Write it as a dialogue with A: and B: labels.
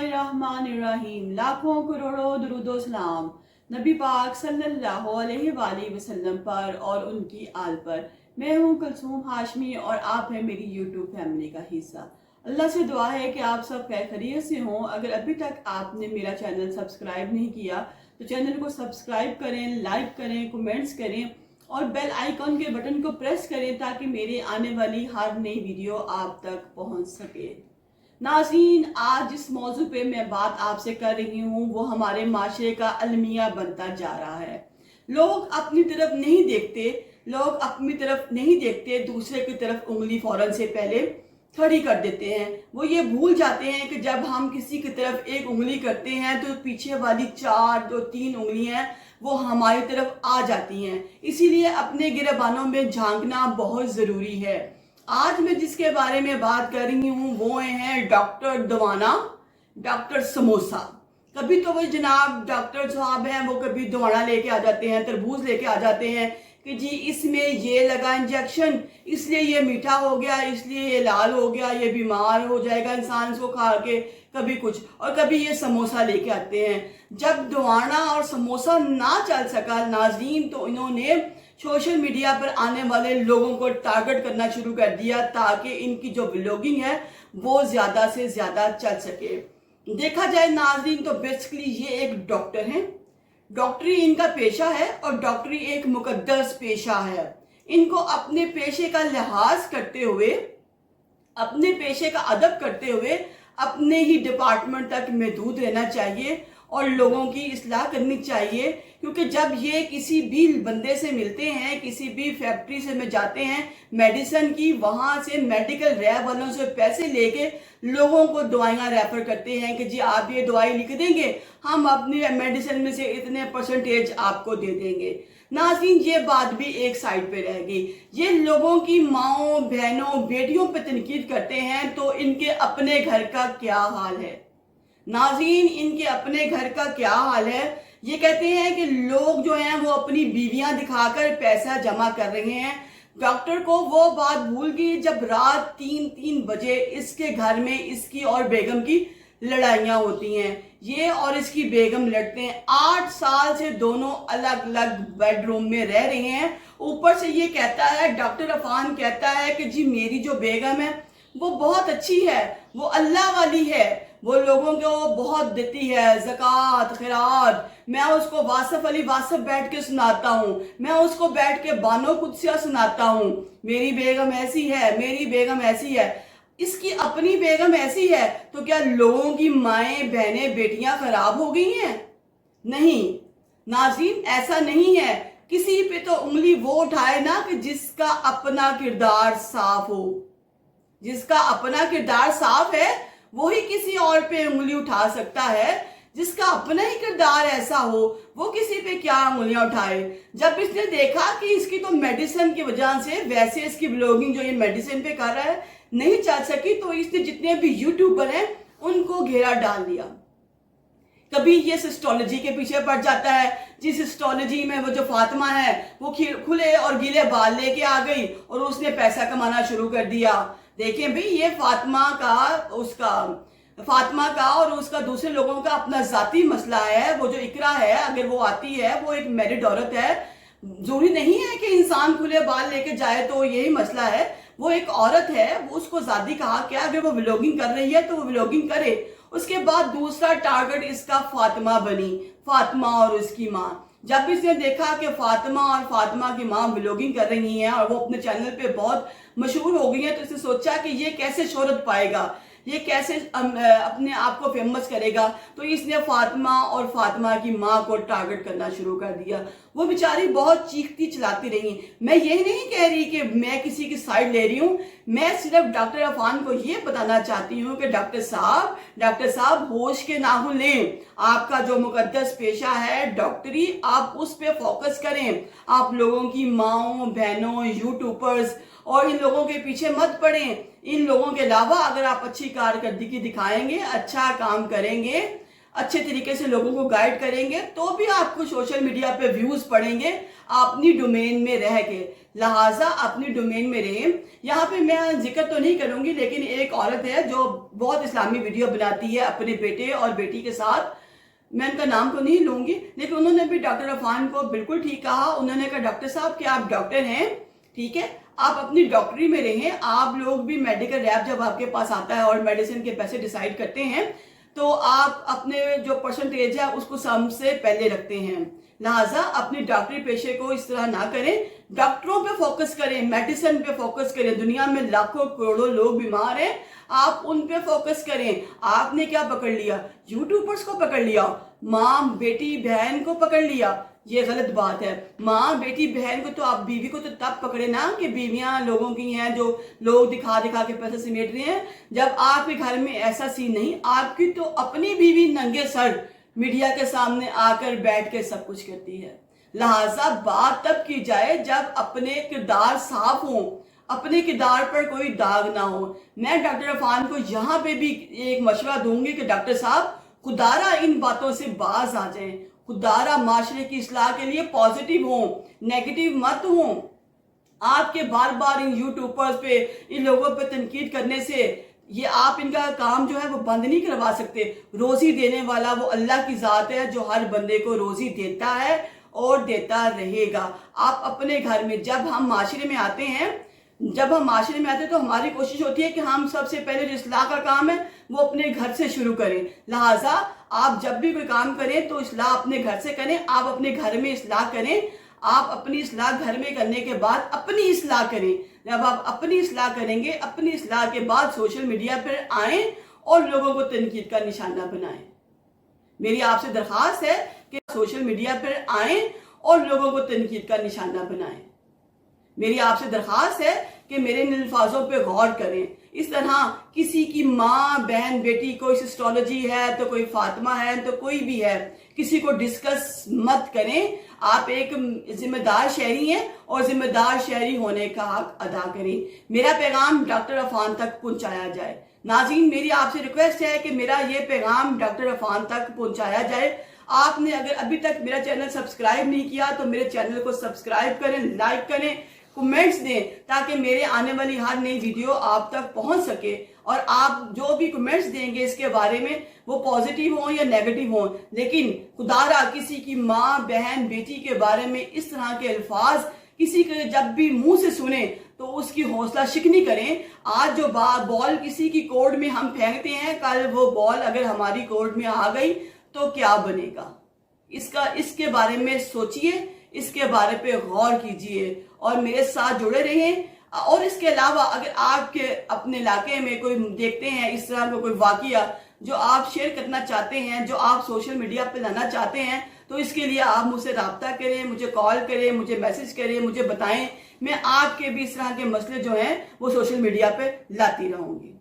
A: बिस्मिल्लाहिर्रहमानिर्रहीम। लाखों करोड़ों दुरूदो सलाम नबी पाक सल्लल्लाहु अलैहि वसल्लम पर और उनकी आल पर। मैं हूँ कुलसूम हाशमी और आप हैं मेरी यूट्यूब फैमिली का हिस्सा। अल्लाह से दुआ है कि आप सब खैर खैरियत से हों। अगर अभी तक आपने मेरा चैनल सब्सक्राइब नहीं किया तो चैनल को सब्सक्राइब करें, लाइक करें, कमेंट्स करें और बेल आइकॉन के बटन को प्रेस करें ताकि मेरे आने वाली हर नई वीडियो आप तक पहुंच सके। नाज़रीन, आज जिस मौजू पे मैं बात आपसे कर रही हूँ वो हमारे माशरे का अलमिया बनता जा रहा है। लोग अपनी तरफ नहीं देखते, दूसरे की तरफ उंगली फौरन से पहले खड़ी कर देते हैं। वो ये भूल जाते हैं कि जब हम किसी की तरफ एक उंगली करते हैं तो पीछे वाली 4-3 उंगलियां वो हमारी तरफ आ जाती हैं। इसीलिए अपने गिरबानों में झांकना बहुत ज़रूरी है। आज मैं जिसके बारे में बात कर रही हूँ वो हैं डॉक्टर दवाना, डॉक्टर समोसा। कभी तो वो जनाब डॉक्टर साहब हैं, वो कभी दवाना लेके आ जाते हैं, तरबूज लेके आ जाते हैं कि जी इसमें ये लगा इंजेक्शन, इसलिए ये मीठा हो गया, इसलिए ये लाल हो गया, ये बीमार हो जाएगा इंसान इसको खा के, कभी कुछ। और कभी ये समोसा लेके आते हैं। जब दवाना और समोसा ना चल सका नाज़रीन, तो इन्होंने सोशल मीडिया पर आने वाले लोगों को टारगेट करना शुरू कर दिया ताकि इनकी जो व्लॉगिंग है वो ज़्यादा से ज़्यादा चल सके। देखा जाए नाज़रीन तो बेसिकली ये एक डॉक्टर हैं। डॉक्टरी इनका पेशा है और डॉक्टरी एक मुकद्दस पेशा है। इनको अपने पेशे का लिहाज करते हुए, अपने पेशे का अदब करते हुए अपने ही डिपार्टमेंट तक महदूद रहना चाहिए और लोगों की इस्लाह करनी चाहिए। क्योंकि जब ये किसी भी बंदे से मिलते हैं, किसी भी फैक्ट्री से में जाते हैं मेडिसिन की, वहाँ से मेडिकल रैब वालों से पैसे लेके लोगों को दवाइयाँ रेफर करते हैं कि जी आप ये दवाई लिख देंगे, हम अपनी मेडिसिन में से इतने परसेंटेज आपको दे देंगे। नाज़रीन, ये बात भी एक साइड पे रह गई। ये लोगों की माओं, बहनों, बेटियों पे तनकीद करते हैं तो इनके अपने घर का क्या हाल है। नाज़रीन, इनके अपने घर का क्या हाल है। ये कहते हैं कि लोग जो हैं वो अपनी बीवियां दिखाकर पैसा जमा कर रहे हैं। डॉक्टर को वो बात भूल गई जब रात 3-3 बजे इसके घर में इसकी और बेगम की लड़ाइयाँ होती हैं। ये और इसकी बेगम लड़ते हैं। 8 साल से दोनों अलग अलग बेडरूम में रह रहे हैं। ऊपर से ये कहता है, डॉक्टर अफान कहता है कि जी मेरी जो बेगम है वो बहुत अच्छी है, वो अल्लाह वाली है, वो लोगों को बहुत देती है, ज़कात, खैरात। मैं उसको वासफ अली वासफ बैठ के सुनाता हूँ, मैं उसको बैठ के बानो कुदसिया सुनाता हूँ। मेरी बेगम ऐसी है, मेरी बेगम ऐसी है। इसकी अपनी बेगम ऐसी है तो क्या लोगों की माएँ, बहनें, बेटियां खराब हो गई हैं? नहीं नाज़रीन, ऐसा नहीं है। किसी पे तो उंगली वो उठाए ना कि जिसका अपना किरदार साफ हो। जिसका अपना किरदार साफ है वही किसी और पे उंगली उठा सकता है। जिसका अपना ही किरदार ऐसा हो वो किसी पे क्या उंगलियां उठाए। जब इसने देखा कि इसकी तो मेडिसिन की वजह से, वैसे इसकी ब्लॉगिंग जो ये मेडिसिन पे कर रहा है नहीं चल सकी, तो इसने जितने भी यूट्यूबर हैं उनको घेरा डाल दिया। कभी ये सिस्टोलॉजी के पीछे पड़ जाता है। जिस सिस्टोलॉजी में वो जो फातिमा है वो खुले और गीले बाल लेके आ गई और उसने पैसा कमाना शुरू कर दिया। देखें भाई, ये फातिमा का और उसका दूसरे लोगों का अपना जाती मसला है। वो जो इकरा है, अगर वो आती है, वो एक मैरिड औरत है। जरूरी नहीं है कि इंसान खुले बाल लेके जाए तो यही मसला है। वो एक औरत है, वो उसको जाती कहा क्या, अगर वो व्लॉगिंग कर रही है तो वो व्लॉगिंग करे। उसके बाद दूसरा टारगेट इसका फातिमा बनी, फातिमा और उसकी माँ। जब इसने देखा कि फातिमा और फातिमा की माँ व्लॉगिंग कर रही हैं और वो अपने चैनल पे बहुत मशहूर हो गई है, तो इसने सोचा कि ये कैसे शोहरत पाएगा, ये कैसे अपने आप को फेमस करेगा। तो इसने फातिमा और फातिमा की माँ को टारगेट करना शुरू कर दिया। वो बेचारी बहुत चीखती चिल्लाती रही। मैं ये नहीं कह रही कि मैं किसी की साइड ले रही हूँ, मैं सिर्फ डॉक्टर अफान को ये बताना चाहती हूँ कि डॉक्टर साहब होश के नाखून लें। आपका जो मुकद्दस पेशा है डॉक्टरी, आप उस पर फोकस करें। आप लोगों की माओं, बहनों, यूट्यूबर्स और इन लोगों के पीछे मत पड़ें। इन लोगों के अलावा अगर आप अच्छी कारकर्दगी दिखाएंगे, अच्छा काम करेंगे, अच्छे तरीके से लोगों को गाइड करेंगे तो भी आपको सोशल मीडिया पे व्यूज पड़ेंगे अपनी डोमेन में रह के। लिहाजा अपनी डोमेन में रहें। यहाँ पे मैं जिक्र तो नहीं करूंगी, लेकिन एक औरत है जो बहुत इस्लामी वीडियो बनाती है अपने बेटे और बेटी के साथ, मैं उनका नाम तो नहीं लूंगी, लेकिन उन्होंने भी डॉक्टर अफान को बिल्कुल ठीक कहा। उन्होंने कहा डॉक्टर साहब कि आप डॉक्टर हैं, ठीक है, आप अपनी डॉक्टरी में रहें। आप लोग भी मेडिकल रैप जब आपके पास आता है और मेडिसिन के पैसे डिसाइड करते हैं तो आप अपने जो परसेंटेज है उसको सबसे पहले रखते हैं। लिहाजा अपनी डॉक्टरी पेशे को इस तरह ना करें, डॉक्टरों पे फोकस करें, मेडिसिन पे फोकस करें। दुनिया में लाखों करोड़ों लोग बीमार हैं, आप उन पे फोकस करें। आपने क्या पकड़ लिया? यूट्यूबर्स को पकड़ लिया, माँ बेटी बहन को पकड़ लिया, ये गलत बात है। माँ बेटी बहन को तो आप, बीवी को तो तब पकड़े ना कि बीवियां लोगों की हैं जो लोग दिखा दिखा के पैसे समेट रहे हैं, जब आपके घर में ऐसा सीन नहीं। आपकी तो अपनी बीवी नंगे सर मीडिया के सामने आकर बैठ के सब कुछ करती है। लिहाजा बात तब की जाए जब अपने किरदार साफ हो, अपने किरदार पर कोई दाग ना हो। मैं डॉक्टर अफान को यहाँ पे भी एक मशवरा दूंगी कि डॉक्टर साहब खुदारा इन बातों से बाज आ जाएं, खुदारा माशरे की इस्लाह के लिए पॉजिटिव हो, नेगेटिव मत हो। आपके बार बार इन यूट्यूबर्स पे, इन लोगों पे तनकीद करने से ये आप इनका काम जो है वो बंद नहीं करवा सकते। रोजी देने वाला वो अल्लाह की जात है जो हर बंदे को रोजी देता है और देता रहेगा। आप अपने घर में जब हम माशरे में आते हैं, तो हमारी कोशिश होती है कि हम सबसे पहले जो इस्लाह का काम है वो अपने घर से शुरू करें। लिहाजा आप जब भी कोई काम करें तो इस्लाह अपने घर से करें। आप अपने घर में इस्लाह करें। आप अपनी इस्लाह घर में करने के बाद अपनी इस्लाह करें। जब आप अपनी इस्लाह करेंगे, अपनी इस्लाह के बाद सोशल मीडिया पर आएं और लोगों को तनकीद का निशाना बनाएं। मेरी आपसे दरखास्त है कि सोशल मीडिया पर आएं और लोगों को तनकीद का निशाना बनाएं। मेरी आपसे दरखास्त है कि मेरे इन अल्फाजों पे गौर करें। इस तरह किसी की माँ बहन बेटी, कोई एस्ट्रोलॉजी है तो कोई फातिमा है तो कोई भी है, किसी को डिस्कस मत करें। आप एक जिम्मेदार शहरी हैं और जिम्मेदार शहरी होने का हक अदा करें। मेरा पैगाम डॉक्टर अफान तक पहुंचाया जाए। नाज़रीन, मेरी आपसे रिक्वेस्ट है कि मेरा ये पैगाम डॉक्टर अफान तक पहुंचाया जाए। आपने अगर अभी तक मेरा चैनल सब्सक्राइब नहीं किया तो मेरे चैनल को सब्सक्राइब करें, लाइक करें, कमेंट्स दें, ताकि मेरे आने वाली हर नई वीडियो आप तक पहुंच सके। और आप जो भी कमेंट्स देंगे इसके बारे में, वो पॉजिटिव हो या नेगेटिव हो, लेकिन खुदारा किसी की माँ बहन बेटी के बारे में इस तरह के अल्फाज किसी के जब भी मुंह से सुने तो उसकी हौसला शिकनी करें। आज जो बॉल किसी की कोर्ट में हम फेंकते हैं, कल वो बॉल अगर हमारी कोर्ट में आ गई तो क्या बनेगा? इसके बारे में सोचिए, इसके बारे पे गौर कीजिए और मेरे साथ जुड़े रहें। और इसके अलावा अगर आपके अपने इलाके में कोई देखते हैं इस तरह का कोई वाकया जो आप शेयर करना चाहते हैं, जो आप सोशल मीडिया पे लाना चाहते हैं, तो इसके लिए आप मुझसे राब्ता करें, मुझे कॉल करें, मुझे मैसेज करें, मुझे बताएं। मैं आपके भी इस तरह के मसले जो हैं वो सोशल मीडिया पे लाती रहूंगी।